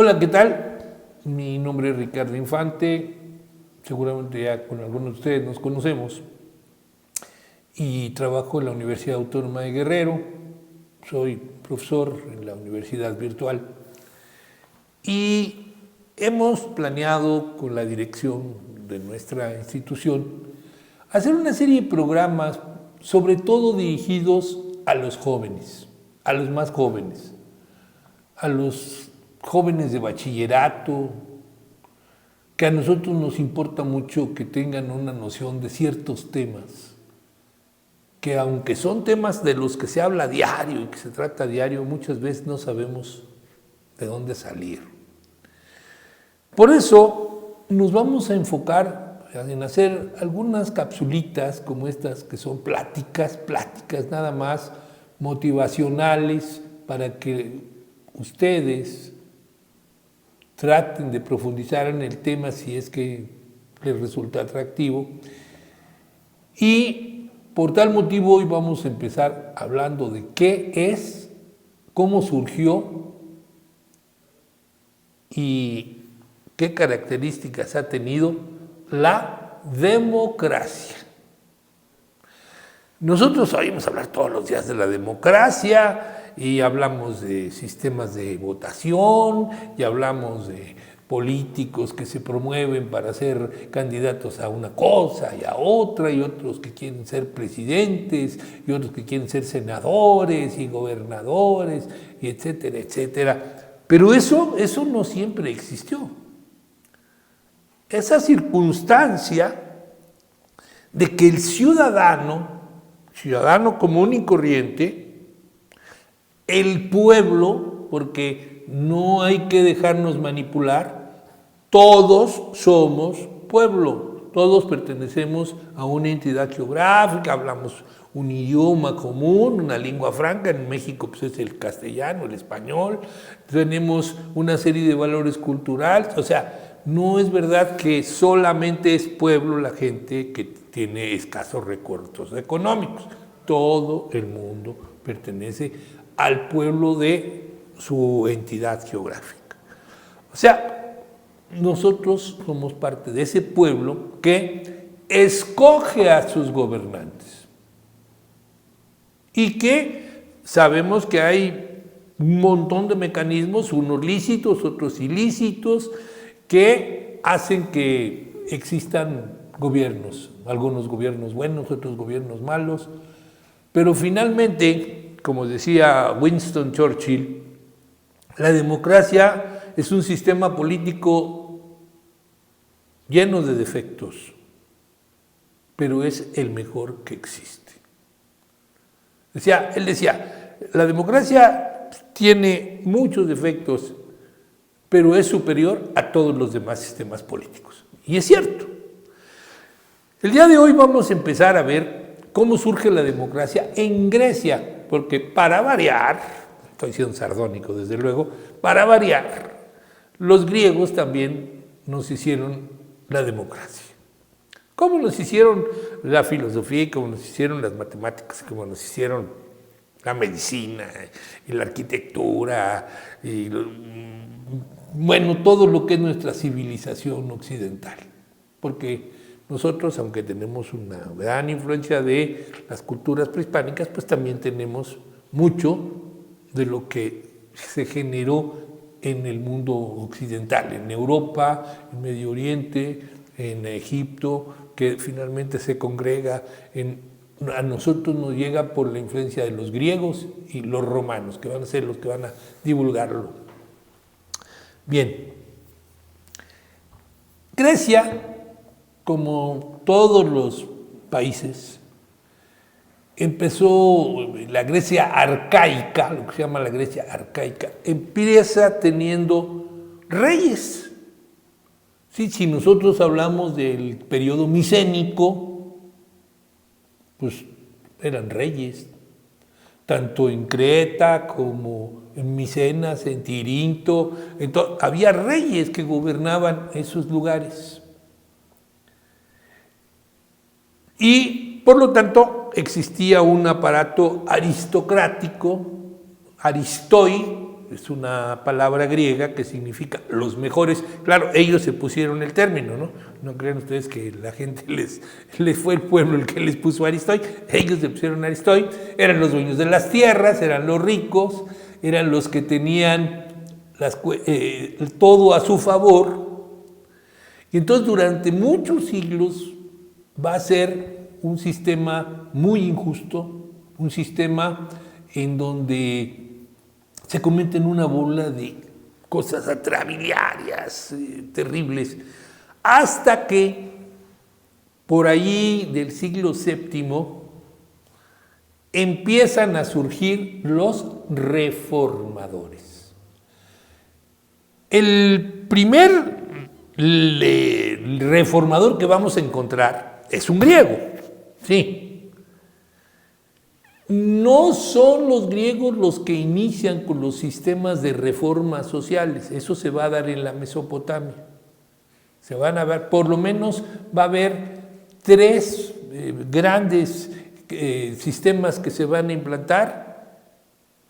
Hola, ¿qué tal? Mi nombre es Ricardo Infante, seguramente ya con algunos de ustedes nos conocemos, y trabajo en la Universidad Autónoma de Guerrero, soy profesor en la Universidad Virtual, y hemos planeado con la dirección de nuestra institución hacer una serie de programas, sobre todo dirigidos a los jóvenes, a los más jóvenes, a los jóvenes de bachillerato, que a nosotros nos importa mucho que tengan una noción de ciertos temas, que aunque son temas de los que se habla diario y que se trata diario, muchas veces no sabemos de dónde salir. Por eso nos vamos a enfocar en hacer algunas capsulitas como estas, que son pláticas nada más, motivacionales, para que ustedes traten de profundizar en el tema si es que les resulta atractivo. Y por tal motivo hoy vamos a empezar hablando de qué es, cómo surgió y qué características ha tenido la democracia. Nosotros oímos hablar todos los días de la democracia y hablamos de sistemas de votación y hablamos de políticos que se promueven para ser candidatos a una cosa y a otra, y otros que quieren ser presidentes y otros que quieren ser senadores y gobernadores, y etcétera, etcétera. Pero eso no siempre existió. Esa circunstancia de que el ciudadano común y corriente, el pueblo, porque no hay que dejarnos manipular, todos somos pueblo, todos pertenecemos a una entidad geográfica, hablamos un idioma común, una lengua franca. En México pues es el castellano, el español, tenemos una serie de valores culturales, o sea, no es verdad que solamente es pueblo la gente que tiene escasos recursos económicos, todo el mundo pertenece al pueblo de su entidad geográfica. O sea, nosotros somos parte de ese pueblo que escoge a sus gobernantes y que sabemos que hay un montón de mecanismos, unos lícitos, otros ilícitos, que hacen que existan gobiernos, algunos gobiernos buenos, otros gobiernos malos, pero finalmente, como decía Winston Churchill, la democracia es un sistema político lleno de defectos, pero es el mejor que existe. Él decía, la democracia tiene muchos defectos, pero es superior a todos los demás sistemas políticos. Y es cierto. El día de hoy vamos a empezar a ver cómo surge la democracia en Grecia, porque para variar, estoy siendo sardónico desde luego, para variar, los griegos también nos hicieron la democracia. ¿Cómo nos hicieron la filosofía, cómo nos hicieron las matemáticas, cómo nos hicieron la medicina y la arquitectura y bueno, todo lo que es nuestra civilización occidental? Porque nosotros, aunque tenemos una gran influencia de las culturas prehispánicas, pues también tenemos mucho de lo que se generó en el mundo occidental, en Europa, en Medio Oriente, en Egipto, que finalmente se congrega a nosotros nos llega por la influencia de los griegos y los romanos, que van a ser los que van a divulgarlo. Bien, Grecia, como todos los países, empezó la Grecia arcaica, lo que se llama la Grecia arcaica, empieza teniendo reyes. Sí, si nosotros hablamos del periodo micénico, pues eran reyes, tanto en Creta como en Micenas, en Tirinto, había reyes que gobernaban esos lugares. Y, por lo tanto, existía un aparato aristocrático, aristoi, es una palabra griega que significa los mejores. Claro, ellos se pusieron el término, ¿no? No crean ustedes que la gente les fue el pueblo el que les puso Aristoi. Ellos se pusieron Aristoi, eran los dueños de las tierras, eran los ricos, eran los que tenían todo a su favor. Y entonces durante muchos siglos va a ser un sistema muy injusto, un sistema en donde se cometen una bola de cosas atrabiliarias, terribles, hasta que por ahí del siglo VII empiezan a surgir los reformadores. El primer reformador que vamos a encontrar es un griego, sí. No son los griegos los que inician con los sistemas de reformas sociales, eso se va a dar en la Mesopotamia. Se van a ver, por lo menos va a haber tres grandes sistemas que se van a implantar.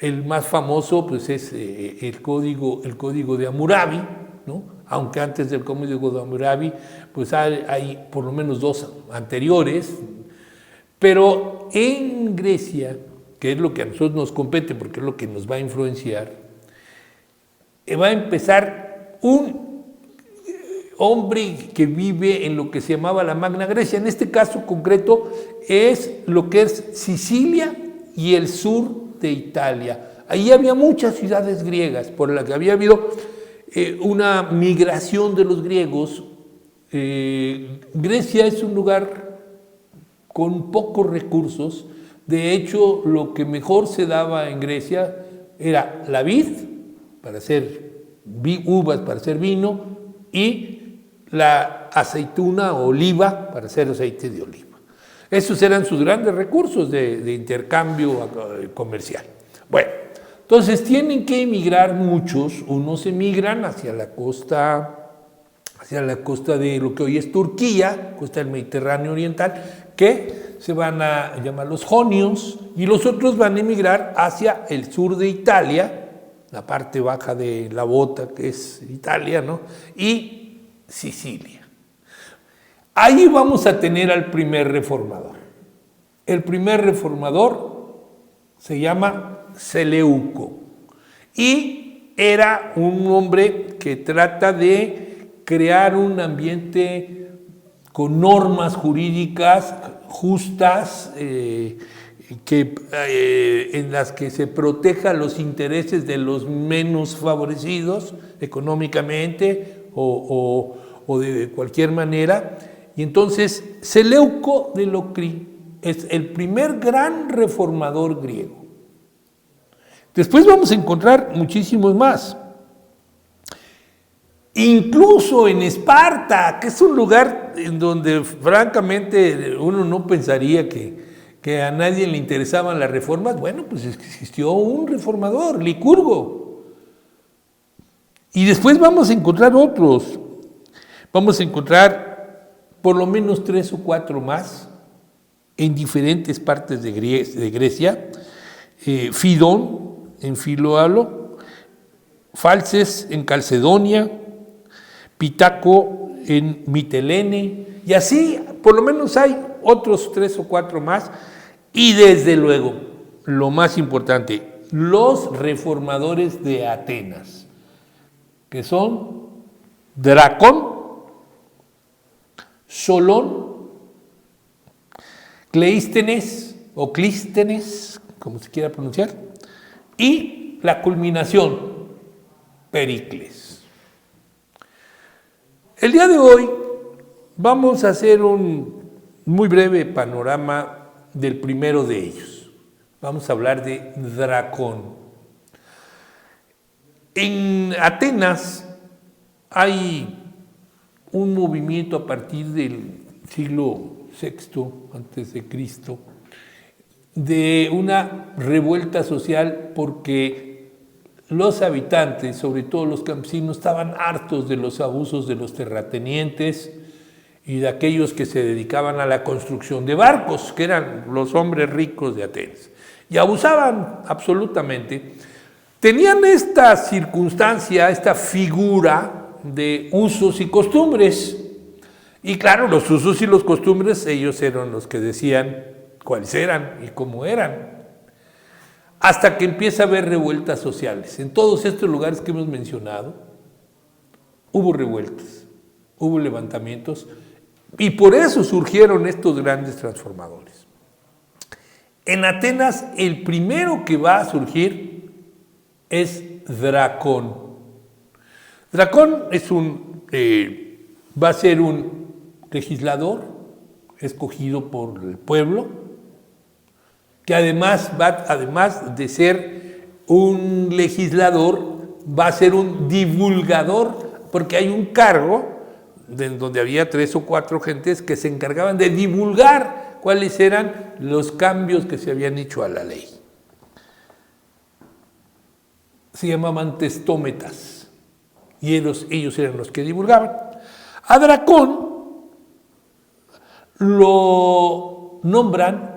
El más famoso pues, es el código de Hammurabi, ¿no? Aunque antes del código de Hammurabi pues hay por lo menos dos anteriores. Pero en Grecia, que es lo que a nosotros nos compete porque es lo que nos va a influenciar, va a empezar un hombre que vive en lo que se llamaba la Magna Grecia. En este caso concreto es lo que es Sicilia y el sur de Italia. Ahí había muchas ciudades griegas por las que había habido una migración de los griegos. Grecia es un lugar con pocos recursos. De hecho, lo que mejor se daba en Grecia era la vid, para hacer uvas, para hacer vino, y la aceituna o oliva, para hacer aceite de oliva. Esos eran sus grandes recursos de intercambio comercial. Bueno, entonces tienen que emigrar muchos. Unos emigran hacia la costa de lo que hoy es Turquía, costa del Mediterráneo Oriental, que se van a llamar los jonios, y los otros van a emigrar hacia el sur de Italia, la parte baja de la bota que es Italia, ¿no? Y Sicilia. Ahí vamos a tener al primer reformador. El primer reformador se llama Seleuco y era un hombre que trata de crear un ambiente con normas jurídicas justas, en las que se protejan los intereses de los menos favorecidos económicamente o de cualquier manera. Y entonces Seleuco de Locri es el primer gran reformador griego. Después vamos a encontrar muchísimos más. Incluso en Esparta, que es un lugar en donde francamente uno no pensaría que a nadie le interesaban las reformas. Bueno, pues existió un reformador, Licurgo. Y después vamos a encontrar otros. Vamos a encontrar por lo menos 3 o 4 más en diferentes partes de Grecia. Fidón en Filoalo, Falses en Calcedonia, Pitaco en Mitelene, y así por lo menos hay otros 3 o 4 más. Y desde luego, lo más importante, los reformadores de Atenas, que son Dracón, Solón, Cleístenes o Clístenes, como se quiera pronunciar, y la culminación, Pericles. El día de hoy vamos a hacer un muy breve panorama del primero de ellos. Vamos a hablar de Dracón. En Atenas hay un movimiento a partir del siglo VI antes de Cristo de una revuelta social porque los habitantes, sobre todo los campesinos, estaban hartos de los abusos de los terratenientes y de aquellos que se dedicaban a la construcción de barcos, que eran los hombres ricos de Atenas, y abusaban absolutamente, Tenían esta circunstancia, esta figura de usos y costumbres. Y claro, los usos y los costumbres, ellos eran los que decían cuáles eran y cómo eran. Hasta que empieza a haber revueltas sociales. En todos estos lugares que hemos mencionado, hubo revueltas, hubo levantamientos, y por eso surgieron estos grandes transformadores. En Atenas, el primero que va a surgir es Dracón. Dracón es va a ser un legislador escogido por el pueblo, que además de ser un legislador, va a ser un divulgador, porque hay un cargo donde había 3 o 4 gentes que se encargaban de divulgar cuáles eran los cambios que se habían hecho a la ley. Se llamaban testómetas, y ellos eran los que divulgaban. A Dracón lo nombran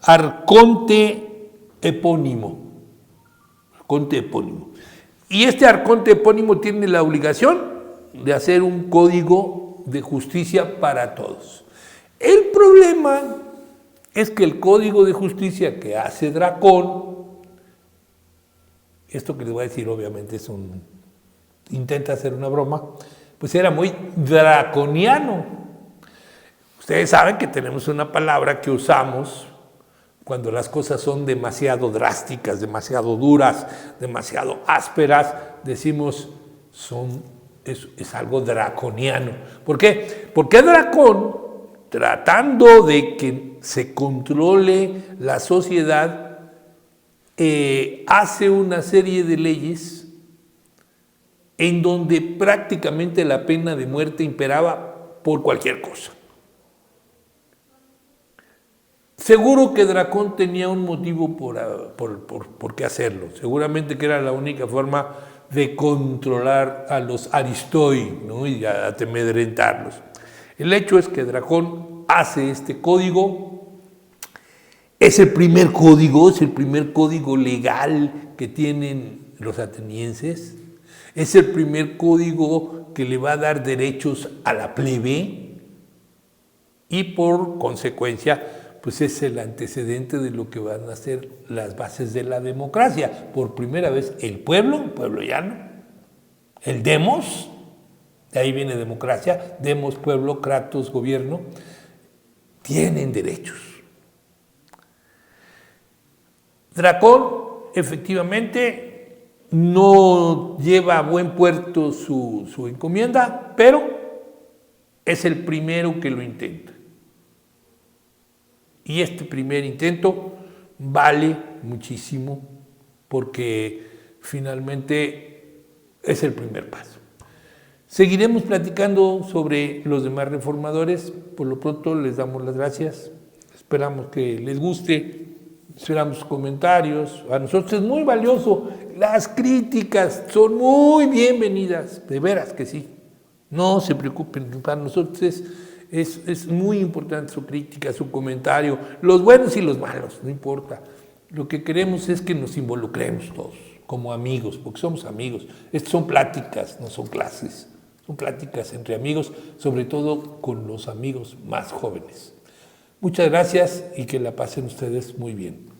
arconte epónimo. Arconte epónimo. Y este arconte epónimo tiene la obligación de hacer un código de justicia para todos. El problema es que el código de justicia que hace Dracón, esto que les voy a decir obviamente intenta hacer una broma, pues era muy draconiano. Ustedes saben que tenemos una palabra que usamos cuando las cosas son demasiado drásticas, demasiado duras, demasiado ásperas, decimos es algo draconiano. ¿Por qué? Porque Dracón, tratando de que se controle la sociedad, hace una serie de leyes en donde prácticamente la pena de muerte imperaba por cualquier cosa. Seguro que Dracón tenía un motivo por qué hacerlo. Seguramente que era la única forma de controlar a los aristoi, ¿no? Y a amedrentarlos. El hecho es que Dracón hace este código. Es el primer código legal que tienen los atenienses. Es el primer código que le va a dar derechos a la plebe y por consecuencia, pues es el antecedente de lo que van a ser las bases de la democracia. Por primera vez el pueblo llano, el demos, de ahí viene democracia, demos, pueblo, kratos, gobierno, tienen derechos. Dracón, efectivamente, no lleva a buen puerto su encomienda, pero es el primero que lo intenta. Y este primer intento vale muchísimo porque finalmente es el primer paso. Seguiremos platicando sobre los demás reformadores. Por lo pronto les damos las gracias. Esperamos que les guste. Esperamos comentarios. A nosotros es muy valioso. Las críticas son muy bienvenidas. De veras que sí. No se preocupen. Para nosotros es muy importante su crítica, su comentario. Los buenos y los malos, no importa. Lo que queremos es que nos involucremos todos como amigos, porque somos amigos. Estas son pláticas, no son clases. Son pláticas entre amigos, sobre todo con los amigos más jóvenes. Muchas gracias y que la pasen ustedes muy bien.